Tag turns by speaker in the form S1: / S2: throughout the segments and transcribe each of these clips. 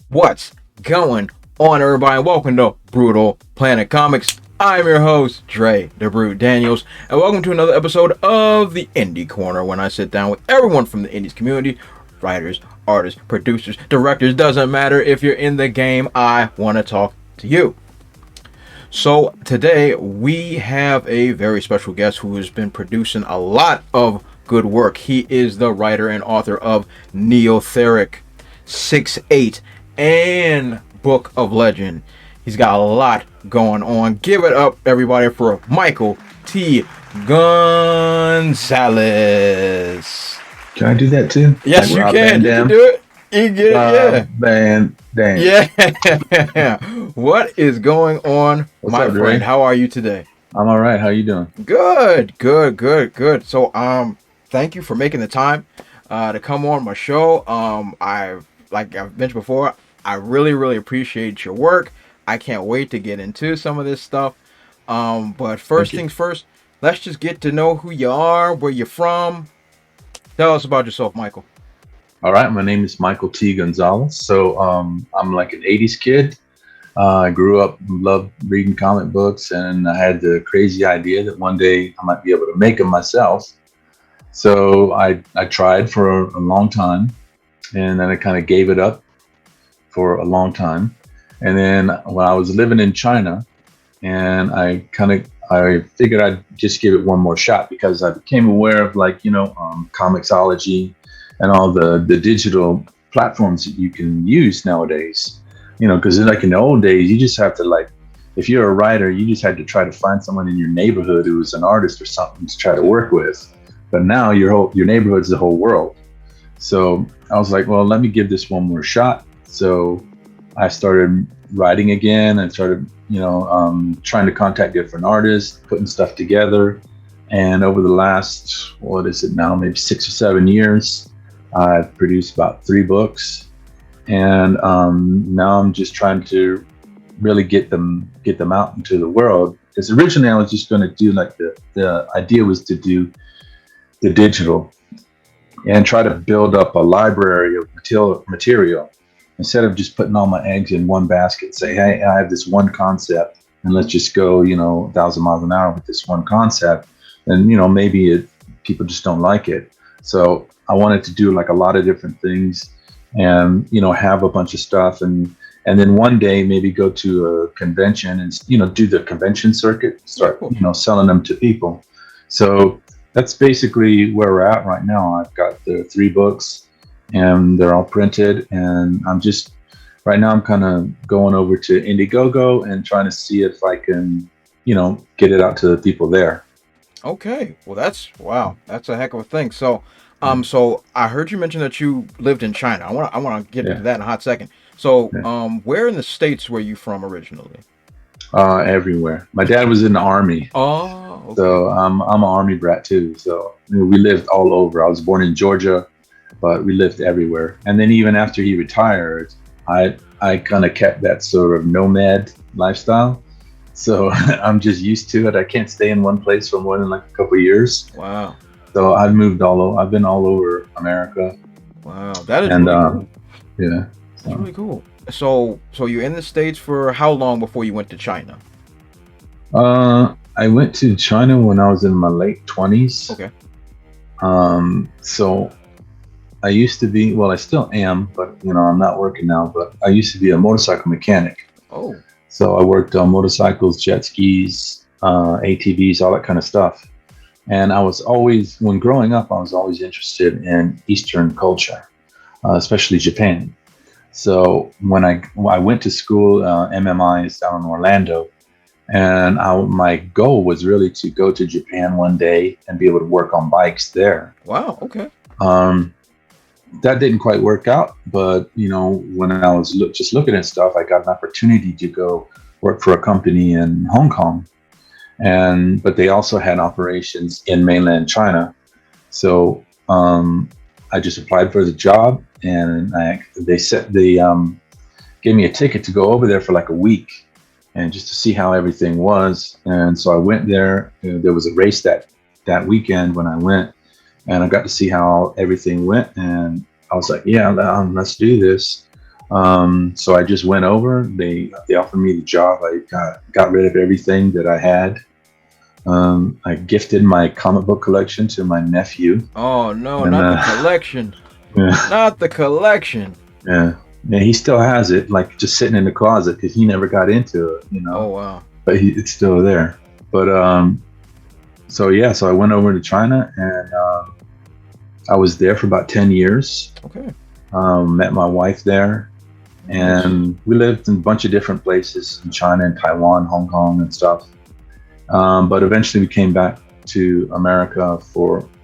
S1: What's going on, everybody? Welcome to Brutal Planet Comics. I'm your host, Dre the Brute Daniels, and welcome to another episode of the Indie Corner, when I sit down with everyone from the indies community, writers, artists, producers, directors. Doesn't matter if you're in the game, I want to talk to you. So today we have a very special guest who has been producing a lot of good work. He is the writer and author of Neotheric, 6-8, and Book of Legend. He's got a lot going on. Give it up, everybody, for Michael T Gonzalez.
S2: Can I do that too?
S1: Yes, like you can. You can do it. You can get it, yeah. Yeah. What is going on, my friend? How are you today?
S2: I'm all right. How are you doing?
S1: Good. So, thank you for making the time to come on my show. I've mentioned before, I really appreciate your work. I can't wait to get into some of this stuff. But first things first, let's just get to know who you are, where you're from. Tell us about yourself, Michael.
S2: All right. My name is Michael T Gonzalez. So I'm like an 80s kid. I grew up, loved reading comic books, and I had the crazy idea that one day I might be able to make them myself. So I tried for a long time, and then I kind of gave it up for a long time. And then when I was living in China, and I figured I'd just give it one more shot, because I became aware of Comixology and all the digital platforms that you can use nowadays. Because like in the old days, you just have to, if you're a writer, you just had to try to find someone in your neighborhood who was an artist or something to try to work with. But now your neighborhood's the whole world. So I was like, well, let me give this one more shot. So I started writing again and started, trying to contact different artists, putting stuff together. And over the last, what is it now, maybe 6 or 7 years, I've produced about 3 books. And now I'm just trying to really get them out into the world. Because originally I was just going to do the idea was to do the digital and try to build up a library of material instead of just putting all my eggs in one basket. Say, hey, I have this one concept, and let's just go 1,000 miles an hour with this one concept, and maybe people just don't like it. So I wanted to do like a lot of different things, and have a bunch of stuff, and then one day maybe go to a convention and do the convention circuit, start selling them to people. So that's basically where we're at right now. I've got the 3 books, and they're all printed, and I'm kind of going over to Indiegogo and trying to see if I can get it out to the people there.
S1: Okay, well that's a heck of a thing. So so I heard you mention that you lived in China. I want to get into that in a hot second. So where in the States were you from originally?
S2: Everywhere. My dad was in the Army.
S1: Oh, okay.
S2: So I'm an Army brat too. So we lived all over. I was born in Georgia, but we lived everywhere. And then even after he retired, I kind of kept that sort of nomad lifestyle. So I'm just used to it. I can't stay in one place for more than like a couple of years.
S1: Wow.
S2: So I've moved all over. I've been all over America.
S1: Wow, that is really cool.
S2: Yeah.
S1: That's really cool. So you're in the States for how long before you went to China?
S2: I went to China when I was in my late 20s.
S1: Okay.
S2: So I used to be, well, I still am, but I'm not working now, but I used to be a motorcycle mechanic.
S1: Oh.
S2: So I worked on motorcycles, jet skis, ATVs, all that kind of stuff. And when growing up, I was always interested in Eastern culture, especially Japan. So when I went to school, MMI is down in Orlando, and my goal was really to go to Japan one day and be able to work on bikes there.
S1: Wow. Okay.
S2: That didn't quite work out, but when I was just looking at stuff, I got an opportunity to go work for a company in Hong Kong, but they also had operations in mainland China. So I just applied for the job, and they gave me a ticket to go over there for like a week, and just to see how everything was. And so I went there. There was a race that weekend when I went, and I got to see how everything went. And I was like, yeah, let's do this. So I just went over. They offered me the job. I got rid of everything that I had. I gifted my comic book collection to my nephew.
S1: Oh no,
S2: And
S1: not the collection.
S2: yeah,
S1: Not the collection.
S2: yeah, yeah, he still has it, like just sitting in the closet because he never got into it,
S1: Oh wow.
S2: But it's still there. But so yeah, so I went over to China and I was there for about 10 years.
S1: Okay.
S2: Met my wife there. And we lived in a bunch of different places in China and Taiwan, Hong Kong and stuff. But eventually we came back to America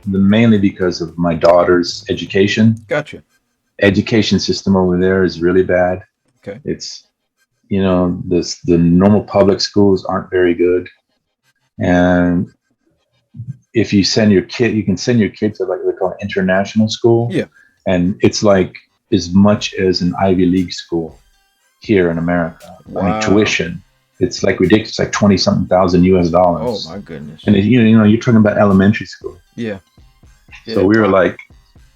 S2: mainly because of my daughter's education.
S1: Gotcha.
S2: Education system over there is really bad.
S1: Okay.
S2: It's, the normal public schools aren't very good. And if you send your kid, you can send your kid to like they call international school.
S1: Yeah.
S2: And it's like as much as an Ivy League school here in America.
S1: Wow.
S2: I mean, tuition. It's like ridiculous, like 20-something thousand US dollars.
S1: Oh my goodness.
S2: And you're talking about elementary school.
S1: Yeah.
S2: So we were like,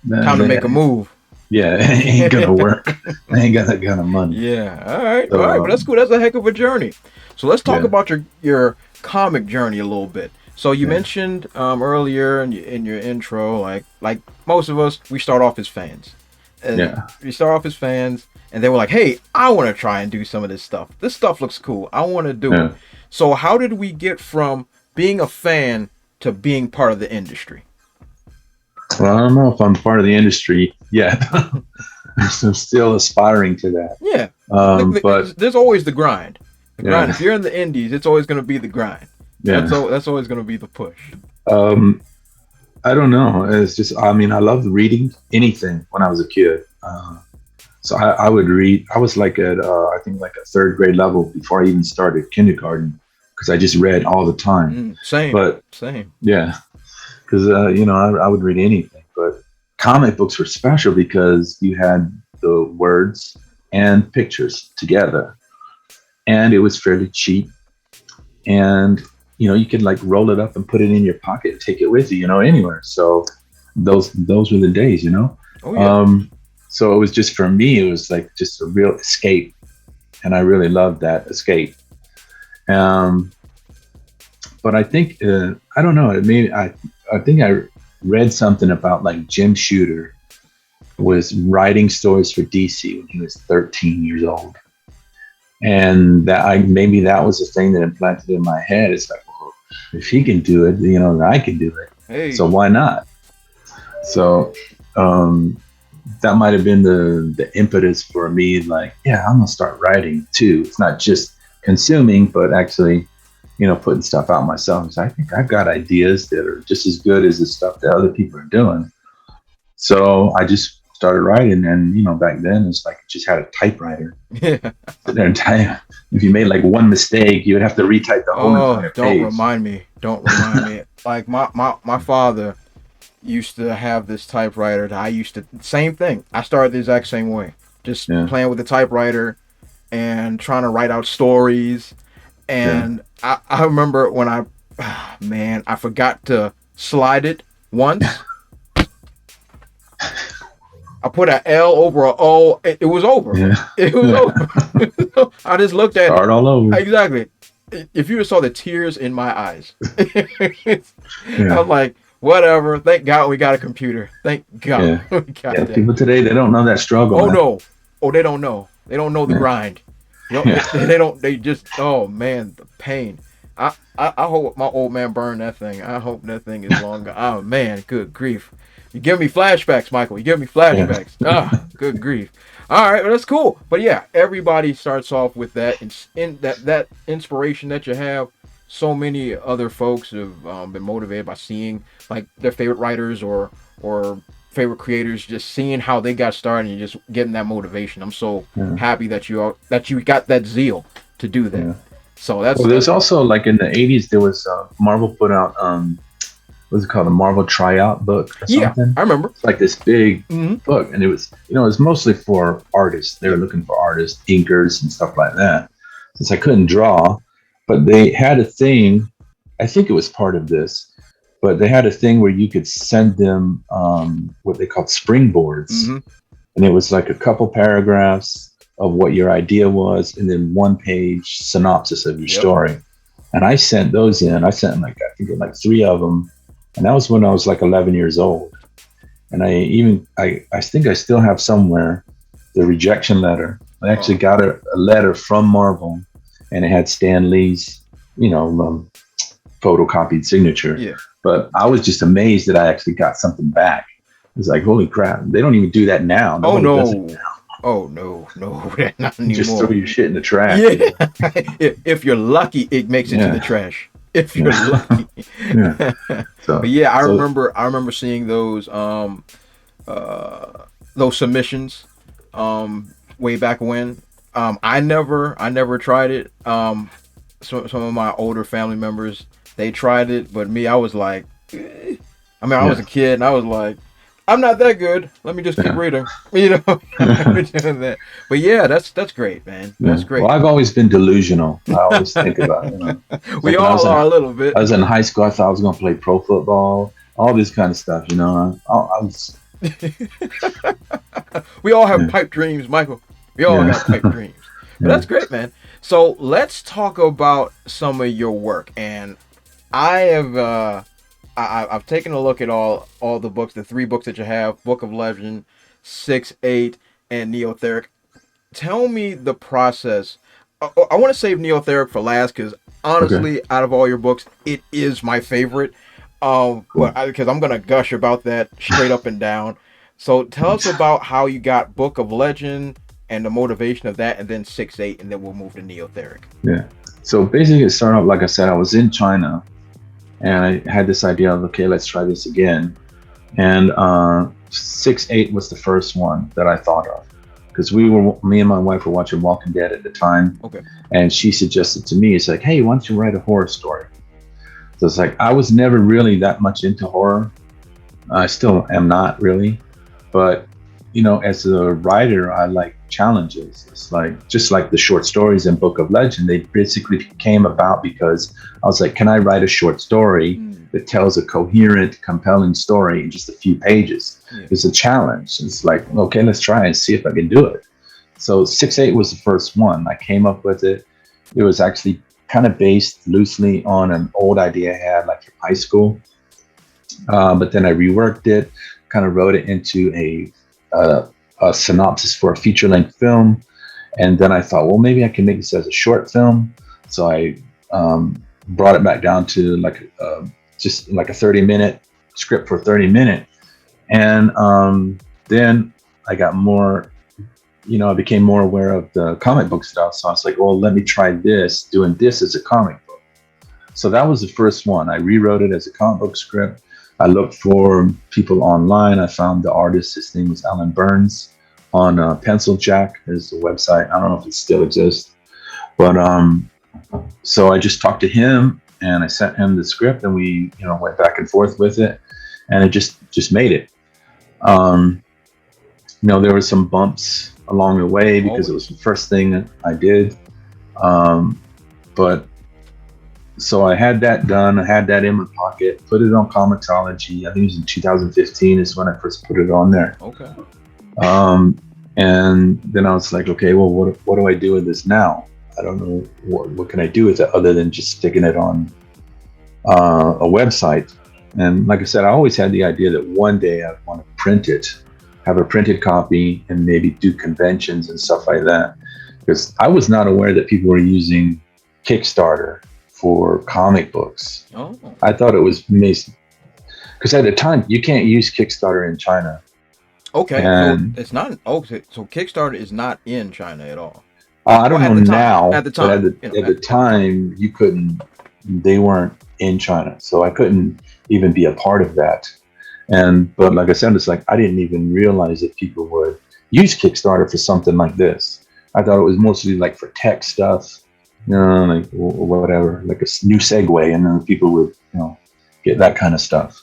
S1: time to make a move.
S2: Yeah, it ain't gonna work. I ain't got that kind of money.
S1: Yeah. All right.
S2: So,
S1: All right. But that's cool. That's a heck of a journey. So let's talk
S2: Yeah.
S1: about your comic journey a little bit. So you mentioned earlier in your intro, like most of us, we start off as fans. And we start off as fans, and they were like, "Hey, I want to try and do some of this stuff. This stuff looks cool. I want to do it." So how did we get from being a fan to being part of the industry?
S2: Well, I don't know if I'm part of the industry yet. I'm still aspiring to that.
S1: Yeah.
S2: But
S1: there's always the grind. The grind.
S2: Yeah.
S1: If you're in the indies, it's always going to be the grind.
S2: Yeah.
S1: That's always going to be the push.
S2: I don't know. It's just, I mean, I loved reading anything when I was a kid. So I would read. I was like at, I think like a third grade level before I even started kindergarten because I just read all the time.
S1: Same.
S2: Yeah. Because, I would read anything. But comic books were special because you had the words and pictures together. And it was fairly cheap. And you could like roll it up and put it in your pocket and take it with you, anywhere. So those were the days,
S1: Oh, yeah.
S2: So it was just, for me, it was like just a real escape. And I really loved that escape. But I think, I don't know, I think I read something about like Jim Shooter was writing stories for DC when he was 13 years old. And maybe that was the thing that implanted in my head. It's like, well, if he can do it, I can do it.
S1: Hey.
S2: So why not? So that might have been the impetus for me. Like, yeah, I'm gonna start writing too. It's not just consuming, but actually, putting stuff out myself. So I think I've got ideas that are just as good as the stuff that other people are doing. So I just started writing, and back then it's like just had a typewriter.
S1: Yeah.
S2: Sit there and type. If you made like one mistake, you would have to retype the whole entire page.
S1: Don't remind me. Like my father used to have this typewriter that I used to, same thing. I started the exact same way. Just playing with the typewriter and trying to write out stories. And I remember when I forgot to slide it once. I put an L over an O. It was over.
S2: Yeah.
S1: It was over. I just looked at
S2: Start all over.
S1: Exactly. If you saw the tears in my eyes, I was like, whatever. Thank God we got a computer. Thank God.
S2: Yeah.
S1: We got that.
S2: People today, they don't know that struggle.
S1: Oh, no. Oh, they don't know. They don't know the grind. They don't. They just. Oh man, the pain. I hope my old man burned that thing. I hope that thing is longer. Oh man, good grief. You give me flashbacks, Michael. You give me flashbacks. Good grief. All right, well, that's cool. But yeah, everybody starts off with that. In that inspiration that you have. So many other folks have been motivated by seeing like their favorite writers or favorite creators, just seeing how they got started and just getting that motivation. I'm so happy that you got that zeal to do that. Yeah. So
S2: there's also like in the 80s there was Marvel put out what's it called, a Marvel Tryout book or something.
S1: Yeah, I remember.
S2: It's like this big book, and it was it was mostly for artists. They were looking for artists, inkers and stuff like that. Since I couldn't draw, but they had a thing, I think it was part of this, but they had a thing where you could send them what they called springboards. And it was like a couple paragraphs, of what your idea was, and then 1-page synopsis of your
S1: Yep.
S2: story. And I sent those in. I sent like, I think like 3 of them. And that was when I was like 11 years old. And I think I still have somewhere the rejection letter. I actually got a letter from Marvel, and it had Stan Lee's, photocopied signature.
S1: Yeah.
S2: But I was just amazed that I actually got something back. It's like, holy crap. They don't even do that now.
S1: Oh,
S2: Nobody does
S1: no.
S2: it now.
S1: Oh, no. Not anymore.
S2: Just throw your shit in the trash.
S1: Yeah. If you're lucky, it makes it to the trash. If you're lucky.
S2: Yeah.
S1: But yeah, I remember seeing those submissions way back when. I never tried it. Some of my older family members, they tried it, but me, I was like, I was a kid, and I was like, I'm not that good. Let me just keep reading, doing that. But yeah, that's great, man. That's great.
S2: Well, I've always been delusional. I always think about it.
S1: We all are a little bit.
S2: I was in high school. I thought I was going to play pro football, all this kind of stuff. I was.
S1: We all have pipe dreams, Michael. We all have pipe dreams. But that's great, man. So let's talk about some of your work. And I have I've taken a look at all the books, the 3 books that you have: Book of Legend, 6-8, and Neotheric. Tell me the process. I want to save Neotheric for last because honestly, out of all your books, it is my favorite. Because I'm gonna gush about that straight up and down. So tell us about how you got Book of Legend and the motivation of that, and then 6-8, and then we'll move to Neotheric.
S2: Yeah. So basically, it started off, like I said, I was in China, and I had this idea of, okay, let's try this again. And 6-8 was the first one that I thought of, because me and my wife were watching Walking Dead at the time.
S1: Okay.
S2: And she suggested to me, it's like, hey, why don't you write a horror story? So it's like, I was never really that much into horror. I still am not really. But, as a writer, I like challenges. It's like, just like the short stories in Book of Legend, they basically came about because I was like, can I write a short story that tells a coherent, compelling story in just a few pages? Yeah. It's a challenge. It's like, okay, let's try and see if I can do it. So 6-8 was the first one. I came up with it. It was actually kind of based loosely on an old idea I had, like in high school. But then I reworked it, kind of wrote it into a synopsis for a feature-length film. And then I thought, well, maybe I can make this as a short film. So I brought it back down to just like a 30-minute script for 30 minutes. And then I got more, I became more aware of the comic book stuff. So I was like, well, let me try doing this as a comic book. So that was the first one. I rewrote it as a comic book script. I looked for people online. I found the artist. His name was Alan Burns on Pencil Jack. There's the website. I don't know if it still exists. But so I just talked to him, and I sent him the script, and we went back and forth with it, and it just made it. There were some bumps along the way because it was the first thing I did. But so I had that done. I had that in my pocket, put it on Comixology. I think it was in 2015 is when I first put it on there.
S1: Okay.
S2: And then I was like, okay, well, what do I do with this now? I don't know what can I do with it other than just sticking it on a website. And like I said, I always had the idea that one day I want to print it, have a printed copy, and maybe do conventions and stuff like that. Because I was not aware that people were using Kickstarter for comic books.
S1: Oh.
S2: I thought it was amazing. Because at the time, you can't use Kickstarter in China.
S1: Okay, so it's not. So Kickstarter is not in China at all.
S2: I don't know now.
S1: At the time,
S2: but at the time, you couldn't. They weren't in China, so I couldn't even be a part of that. But like I said, it's like I didn't even realize that people would use Kickstarter for something like this. I thought it was mostly like for tech stuff, like whatever, like a new Segway, and then people would, get that kind of stuff.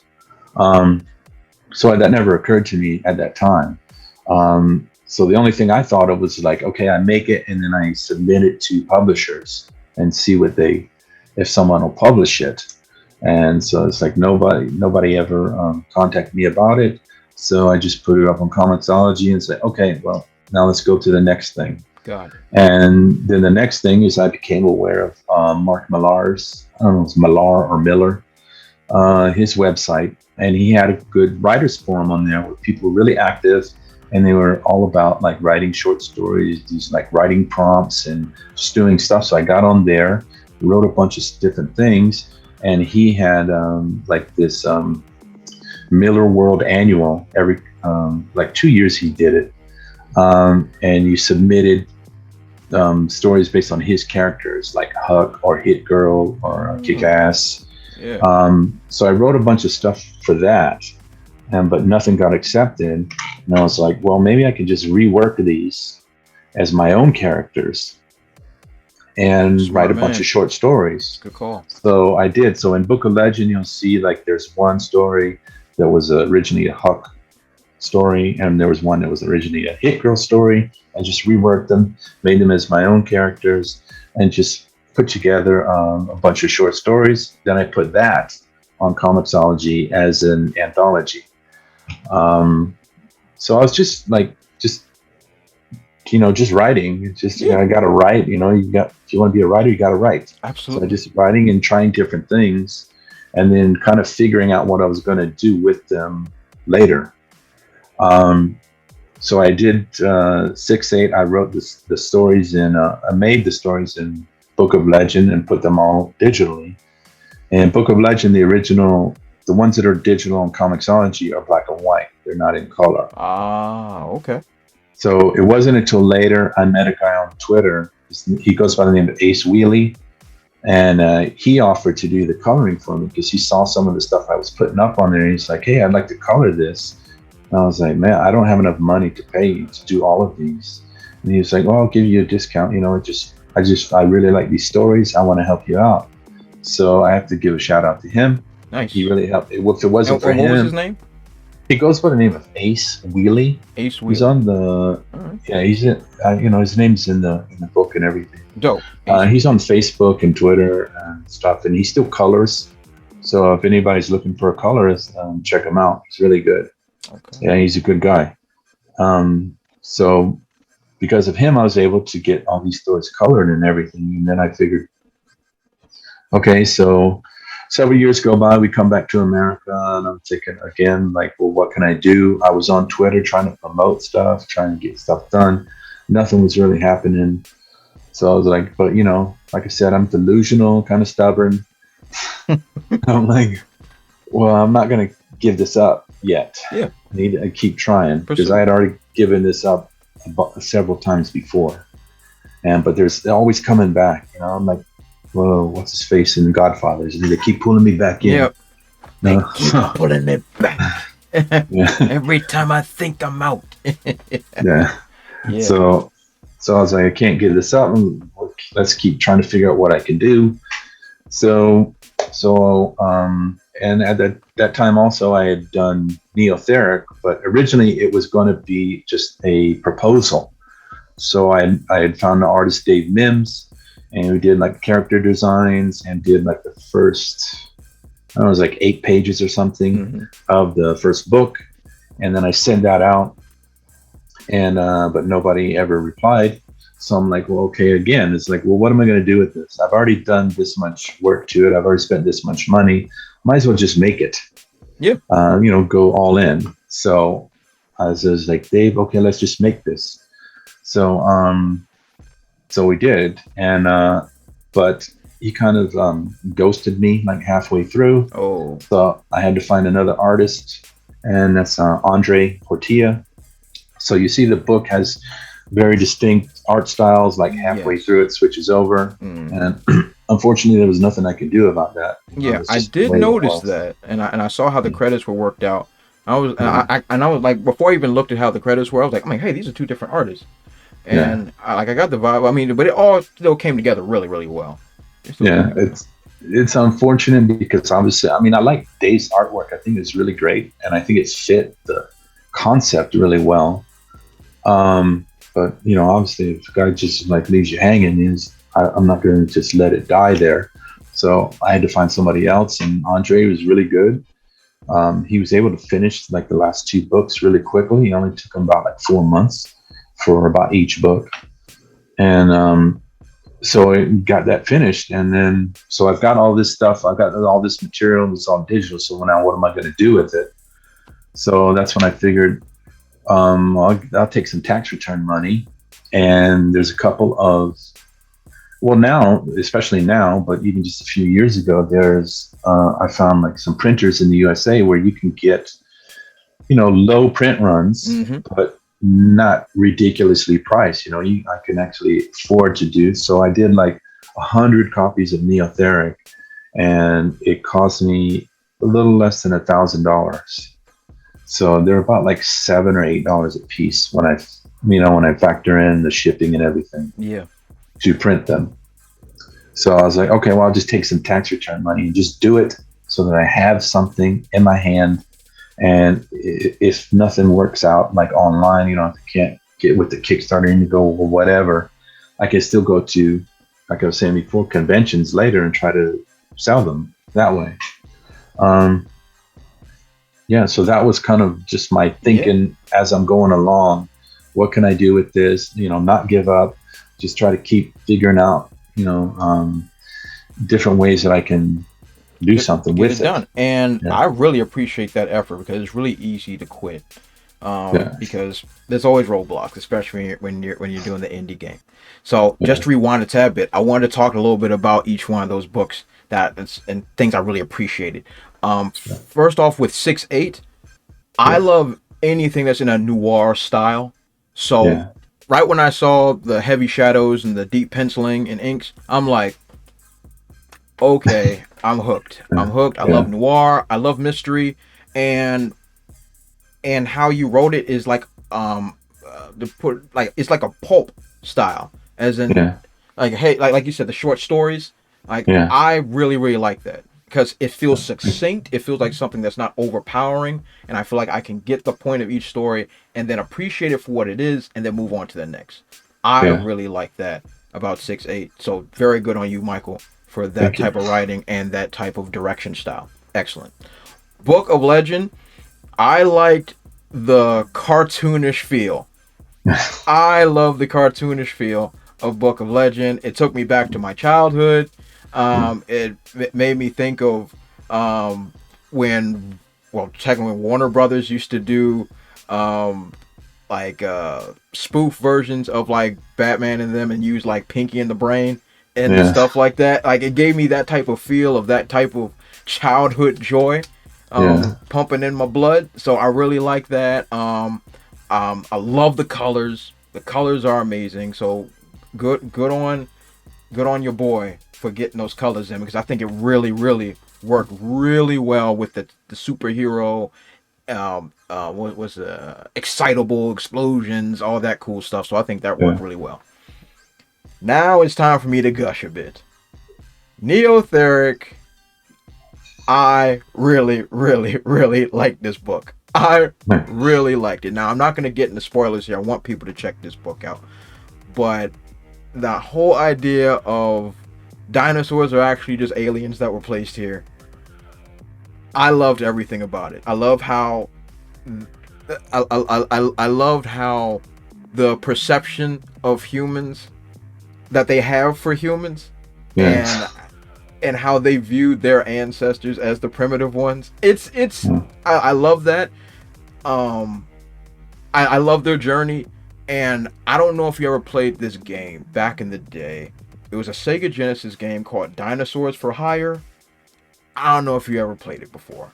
S2: So that never occurred to me at that time. So the only thing I thought of was like, okay, I make it and then I submit it to publishers and see if someone will publish it. And so it's like nobody ever contacted me about it. So I just put it up on Comixology and say, okay, well, now let's go to the next thing.
S1: God.
S2: And then the next thing is I became aware of Mark Millar's, I don't know if it's Millar or Miller, his website. And he had a good writers forum on there where people were really active, and they were all about like writing short stories, these like writing prompts and just doing stuff. So I got on there, wrote a bunch of different things, and he had like this Miller World Annual every like 2 years he did it, and you submitted stories based on his characters, like Huck or Hit Girl or Kick Ass.
S1: Yeah.
S2: So I wrote a bunch of stuff for that, but nothing got accepted. And I was like, well, maybe I could just rework these as my own characters and write a bunch of short stories.
S1: Good call.
S2: So I did. So in Book of Legend, you'll see like there's one story that was originally a Huck story, and there was one that was originally a Hit Girl story. I just reworked them, made them as my own characters, and just put together a bunch of short stories. Then I put that on Comixology as an anthology. So I was just writing. It's just, I got to write, if you want to be a writer, you got to write.
S1: Absolutely.
S2: So just writing and trying different things, and then kind of figuring out what I was going to do with them later. So I did 6-8. I wrote the stories I made the stories in Book of Legend and put them all digitally. And Book of Legend, the original, the ones that are digital on Comixology are black and white. They're not in color.
S1: Ah, okay.
S2: So it wasn't until later I met a guy on Twitter. He goes by the name of Ace Wheelie. And he offered to do the coloring for me because he saw some of the stuff I was putting up on there. And he's like, hey, I'd like to color this. And I was like, man, I don't have enough money to pay you to do all of these. And he was like, well, I'll give you a discount. I really like these stories. I want to help you out. So I have to give a shout out to him.
S1: Nice.
S2: He really helped. If it wasn't for him.
S1: What was his name?
S2: He goes by the name of Ace Wheelie.
S1: Ace Wheelie.
S2: He's on the, he's in, his name's in the book and everything.
S1: Dope.
S2: He's on Facebook and Twitter and stuff, and he still colors. So if anybody's looking for a colorist, check him out. He's really good. Okay. Yeah, he's a good guy. So because of him, I was able to get all these stories colored and everything. And then I figured, okay, so several years go by, we come back to America, and I'm thinking again, like, well, what can I do? I was on Twitter trying to promote stuff, trying to get stuff done. Nothing was really happening. So I was like, but like I said, I'm delusional, kind of stubborn. I'm like, well, I'm not going to give this up yet.
S1: Yeah.
S2: I need to keep trying because I had already given this up several times before. But there's always coming back. I'm like, whoa, what's his face in Godfathers? And they keep pulling me back in.
S1: Yep. They keep pulling me back. Every time I think I'm out.
S2: Yeah. So I was like, I can't give this up. Let's keep trying to figure out what I can do. So and at that time also I had done Neotheric, but originally it was going to be just a proposal. So I had found the artist Dave Mims, and we did like character designs and did like the first, I don't know, it was like 8 pages or something of the first book. And then I sent that out, and but nobody ever replied. So I'm like, well, okay, again, it's like, well, what am I going to do with this? I've already done this much work to it. I've already spent this much money. Might as well just make it.
S1: Yeah.
S2: Go all in. So I was like, Dave, okay, let's just make this. So we did, and but he kind of ghosted me like halfway through.
S1: Oh.
S2: So I had to find another artist, and that's Andre Portilla. So you see the book has very distinct art styles, like halfway through it switches over. And unfortunately there was nothing I could do about that.
S1: Yeah, I did notice that, and I saw how the credits were worked out. I was like, before I even looked at how the credits were, I was like, hey, these are 2 different artists. And I got the vibe. I mean, but it all still came together really, really well.
S2: It's unfortunate because obviously, I mean, I like Dave's artwork. I think it's really great, and I think it's fit the concept really well. But obviously, if a guy just like leaves you hanging, I'm not going to just let it die there. So I had to find somebody else, and Andre was really good. He was able to finish like the last 2 books really quickly. It only took him about like 4 months for about each book. And so I got that finished, and then so I've got all this stuff. I've got all this material. It's all digital. So now, what am I going to do with it? So that's when I figured I'll take some tax return money, and there's a couple of well now, especially now, but even just a few years ago, there's I found like some printers in the USA where you can get low print runs,
S1: Mm-hmm.
S2: but not ridiculously priced. I can actually afford to do. So I did like 100 copies of Neotheric, and it cost me a little less than $1,000. So they're about like $7 or $8 a piece when I factor in the shipping and everything
S1: Yeah.
S2: to print them. So I was like, okay, well, I'll just take some tax return money and just do it so that I have something in my hand. And if nothing works out, like online, if I can't get with the Kickstarter and go or whatever, I can still go to, like I was saying before, conventions later and try to sell them that way. Um, yeah, so that was kind of just my
S1: Yeah.
S2: thinking as I'm going along. What can I do with this? Not give up, just try to keep figuring out, different ways that I can do something
S1: Get it
S2: with it.
S1: done. And
S2: Yeah.
S1: I really appreciate that effort because it's really easy to quit.
S2: Yeah.
S1: Because there's always roadblocks, especially when you're doing the indie game. So just
S2: Yeah.
S1: to rewind a tad bit, I wanted to talk a little bit about each one of those books and things I really appreciated. First off, with 6-8, I
S2: Yeah.
S1: love anything that's in a noir style. So
S2: Yeah.
S1: right when I saw the heavy shadows and the deep penciling and inks, I'm like, okay, I'm hooked. I'm hooked. I love
S2: Yeah.
S1: noir. I love mystery, and how you wrote it is like to put like it's like a pulp style, as in
S2: Yeah.
S1: like hey like you said the short stories. Like
S2: Yeah.
S1: I really like that because it feels succinct. It feels like something that's not overpowering, and I feel like I can get the point of each story and then appreciate it for what it is, and then move on to the next. I
S2: Yeah.
S1: really like that about 6-8. So very good on you, Michael, for that
S2: Thank you.
S1: type of writing and that type of direction style. Excellent. Book of Legend. I liked the cartoonish feel. I love the cartoonish feel of Book of Legend. It took me back to my childhood. It made me think of when, well, technically Warner Brothers used to do um, like spoof versions of like Batman and them and use like Pinky and the Brain and
S2: Yeah.
S1: stuff like that. Like it gave me that type of feel of that type of childhood joy
S2: Yeah.
S1: pumping in my blood. So I really like that. I love the colors. The colors are amazing. So good on your boy for getting those colors in because I think it really worked really well with the superhero what was excitable explosions, all that cool stuff. So I think that worked
S2: Yeah.
S1: really well. Now it's time for me to gush a bit. Neotheric. I really like this book. I really liked it. Now I'm not going to get into spoilers here. I want people to check this book out. But the whole idea of dinosaurs are actually just aliens that were placed here. I loved everything about it. I love how I loved how the perception of humans that they have for humans
S2: Yeah.
S1: and how they viewed their ancestors as the primitive ones. It's
S2: Yeah.
S1: I love that. Um I love their journey, and I don't know if you ever played this game back in the day. It was a Sega Genesis game called Dinosaurs for Hire. I don't know if you ever played it before.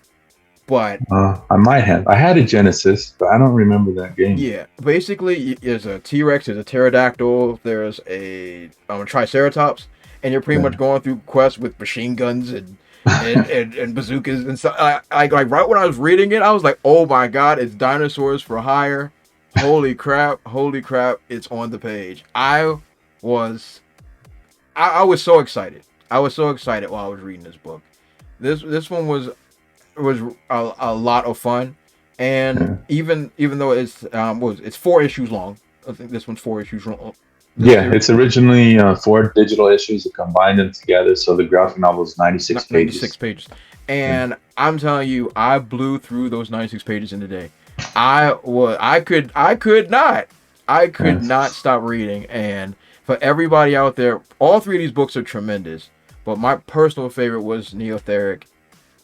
S1: But
S2: I might have. I had a Genesis, but I don't remember that game.
S1: yeah, basically there's a T-Rex, there's a pterodactyl, there's a triceratops, and you're pretty
S2: Yeah.
S1: much going through quests with machine guns and bazookas and stuff. Like right when I was reading it, I was like, oh my god, it's Dinosaurs for Hire. Holy crap, it's on the page. Was I was so excited. I was so excited while I was reading this book. This one was a lot of fun, and
S2: Yeah.
S1: even though it's 4 issues long. I think this one's 4 issues long. This
S2: Yeah,
S1: series,
S2: it's originally 4 digital issues that combined them together. So the graphic novel is 96
S1: 96
S2: pages.
S1: pages,
S2: Yeah.
S1: and I'm telling you, I blew through those 96 pages in a day. I could
S2: Yeah.
S1: not stop reading, and for everybody out there, all three of these books are tremendous. But my personal favorite was Neotheric.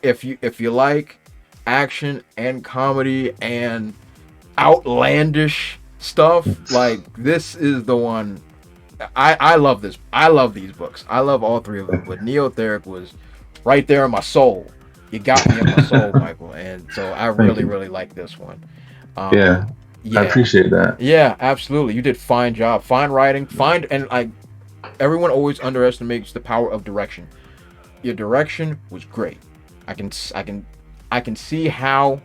S1: If you like action and comedy and outlandish stuff, like this is the one. I love this. I love these books. I love all three of them. But Neotheric was right there in my soul. You got me in my soul, Michael. And so I really like this one.
S2: Yeah.
S1: Yeah,
S2: I appreciate that.
S1: yeah, absolutely. You did fine job, fine writing, fine, and like everyone always underestimates the power of direction. Your direction was great. I can see how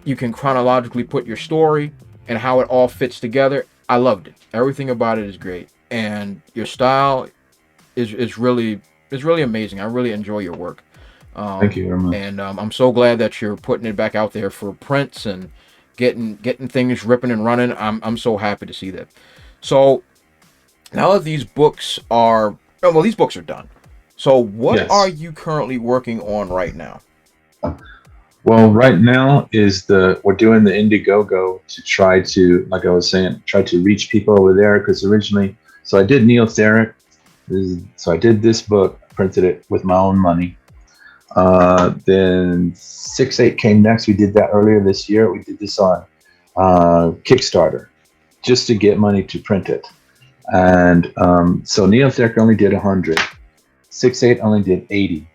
S1: you can chronologically put your story and how it all fits together. I loved it. Everything about it is great, and your style is really amazing. I really enjoy your work.
S2: Thank you very much.
S1: And I'm so glad that you're putting it back out there for prints and getting things ripping and running. I'm so happy to see that. So now that these books are these books are done. So what are you currently working on right now?
S2: Well, right now we're doing the Indiegogo to try to, like I was saying, try to reach people over there, because originally, so I did Neotheric. So I did this book, printed it with my own money. Then 6/8 came next. We did that earlier this year. We did this on Kickstarter just to get money to print it. And so Neotheric only did 100. 6/8 only did 80.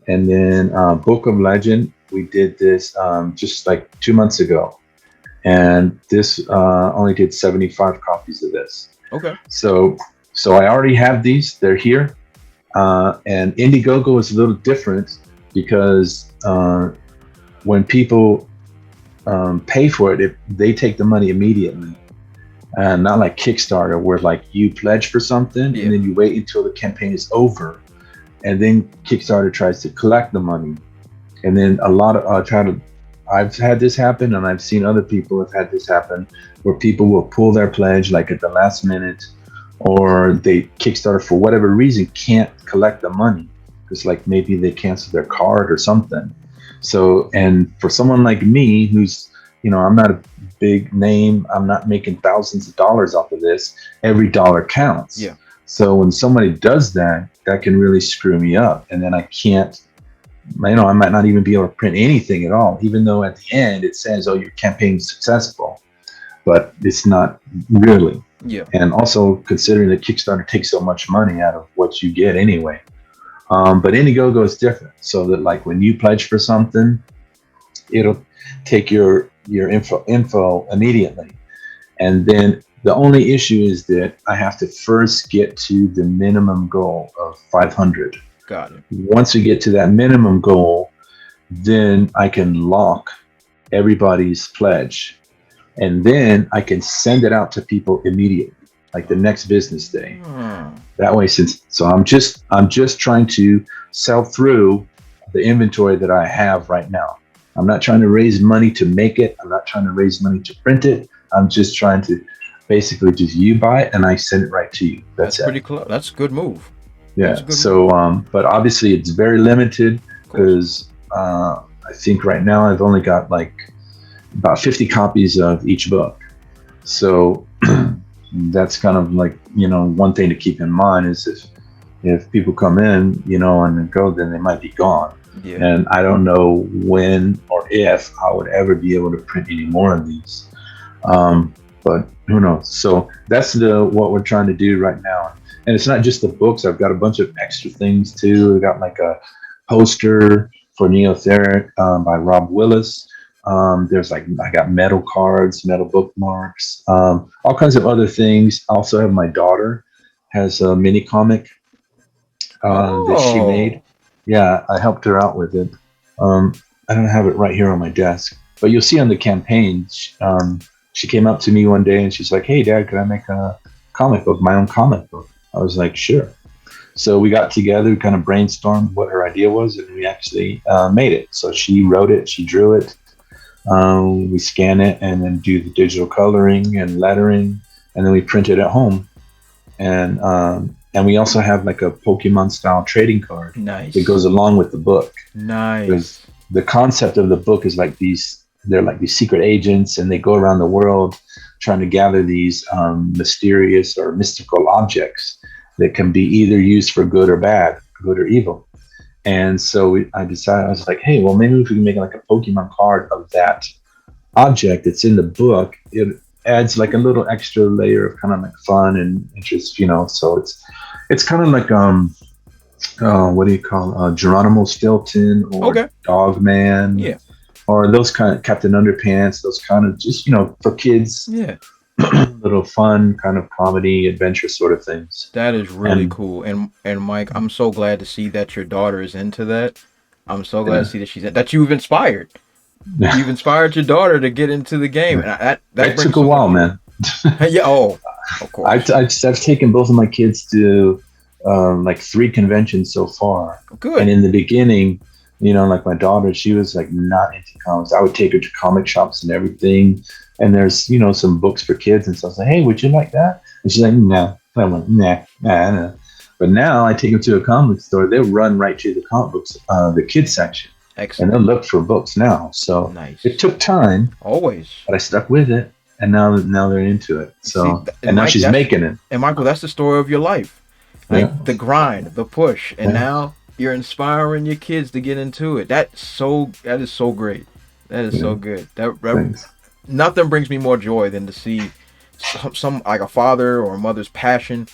S2: And then Book of Legend, we did this just like 2 months ago. And this only did 75 copies of this.
S1: Okay.
S2: So I already have these. They're here. And Indiegogo is a little different because when people pay for it, they take the money immediately. And not like Kickstarter, where like you pledge for something and then you wait until the campaign is over, and then Kickstarter tries to collect the money. And then I've had this happen, and I've seen other people have had this happen, where people will pull their pledge like at the last minute, or they Kickstarter for whatever reason can't collect the money because like maybe they canceled their card or something. So, and for someone like me, who's, I'm not a big name, I'm not making thousands of dollars off of this, every dollar counts.
S1: Yeah.
S2: So when somebody does that, that can really screw me up. And then I can't, I might not even be able to print anything at all, even though at the end it says, oh, your campaign's successful, but it's not really.
S1: Yeah.
S2: And also considering that Kickstarter takes so much money out of what you get anyway. But Indiegogo is different. So that like when you pledge for something, it'll take your info immediately. And then the only issue is that I have to first get to the minimum goal of 500.
S1: Got it.
S2: Once we get to that minimum goal, then I can lock everybody's pledge. And then I can send it out to people immediately, like the next business day. That way, I'm just trying to sell through the inventory that I have right now. I'm not trying to raise money to make it. I'm not trying to raise money to print it. I'm just trying to basically just you buy it and I send it right to you. That's it.
S1: Pretty close. That's a good move.
S2: Yeah. So, but obviously it's very limited because I think right now I've only got like about 50 copies of each book. So that's kind of like, one thing to keep in mind is if people come in, and go, then they might be gone. Yeah. And I don't know when or if I would ever be able to print any more of these. But who knows? So that's what we're trying to do right now. And it's not just the books. I've got a bunch of extra things too. I've got like a poster for Neotheric by Rob Willis. There's I got metal cards, metal bookmarks, all kinds of other things. I also have my daughter has a mini comic that she made. Yeah, I helped her out with it. I don't have it right here on my desk, but you'll see on the campaign, she came up to me one day and she's like, "Hey Dad, can I make a comic book, my own comic book?" I was like, "Sure." So we got together, kind of brainstormed what her idea was, and we actually made it. So she wrote it, she drew it. We scan it and then do the digital coloring and lettering, and then we print it at home. And we also have like a Pokemon style trading card that goes along with the book.
S1: Nice.
S2: Because the concept of the book is they're like these secret agents, and they go around the world trying to gather these mysterious or mystical objects that can be either used for good or bad, good or evil. And so I decided, I was like, hey, well, maybe if we can make like a Pokemon card of that object that's in the book, it adds like a little extra layer of kind of like fun and interest, So it's kind of like what do you call Geronimo Stilton or Dogman,
S1: yeah,
S2: or those kind of Captain Underpants, those kind of just for kids,
S1: yeah.
S2: little fun kind of comedy adventure sort of things.
S1: That is really cool. And Mike, I'm so glad to see that your daughter is into that. I'm so glad to see that you've inspired. You've inspired your daughter to get into the game. And that
S2: took a while, man.
S1: Yeah. Oh, of course.
S2: I've taken both of my kids to like 3 conventions so far.
S1: Good.
S2: And in the beginning, like my daughter, she was like not into comics. I would take her to comic shops and everything. And there's, some books for kids. And so I was like, hey, would you like that? And she's like, no. I went, nah. But now I take them to a comic store. They'll run right to the comic books, the kids section.
S1: Excellent.
S2: And they'll look for books now. So
S1: nice.
S2: It took time.
S1: Always.
S2: But I stuck with it. And now they're into it. So, and now she's making it.
S1: And Michael, that's the story of your life. Like the grind, the push. And now you're inspiring your kids to get into it. That is so great. That is so good. Nothing brings me more joy than to see some like a father or a mother's passion,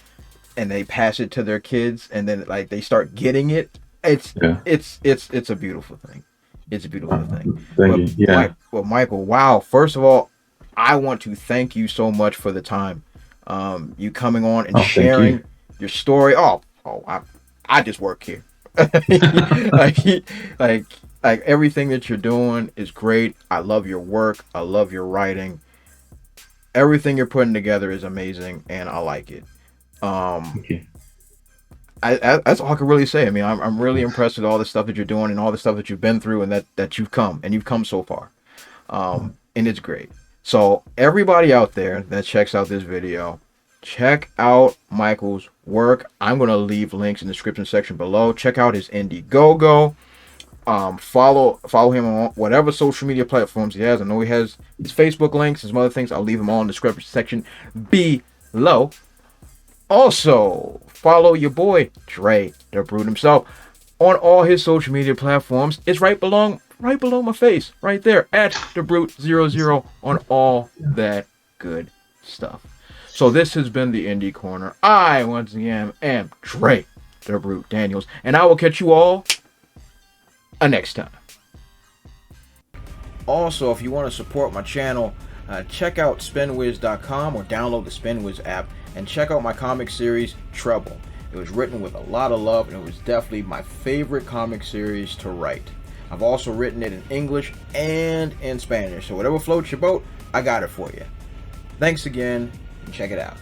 S1: and they pass it to their kids, and then like they start getting it. It's a beautiful thing. It's a beautiful thing.
S2: Thank you. Yeah.
S1: Michael, wow. First of all, I want to thank you so much for the time. You coming on and sharing your story. I just work here. like everything that you're doing is great. I love your work. I love your writing. Everything you're putting together is amazing, and I like it.
S2: Thank you.
S1: That's all I can really say. I mean, I'm really impressed with all the stuff that you're doing and all the stuff that you've been through, and that you've come so far. And it's great. So everybody out there that checks out this video, check out Michael's work. I'm going to leave links in the description section below. Check out his Indiegogo. Follow him on whatever social media platforms he has. I know he has his Facebook links and some other things. I'll leave them all in the description section below. Also, follow your boy Dre the Brute himself on all his social media platforms. It's right below my face, right there at the Brute00 on all that good stuff. So this has been the Indie Corner. I once again am Dre the Brute Daniels, and I will catch you all next time. Also, if you want to support my channel, check out spinwiz.com or download the Spinwiz app and check out my comic series Trouble. It was written with a lot of love, and it was definitely my favorite comic series to write. I've also written it in English and in Spanish, so whatever floats your boat, I got it for you. Thanks again, and check it out.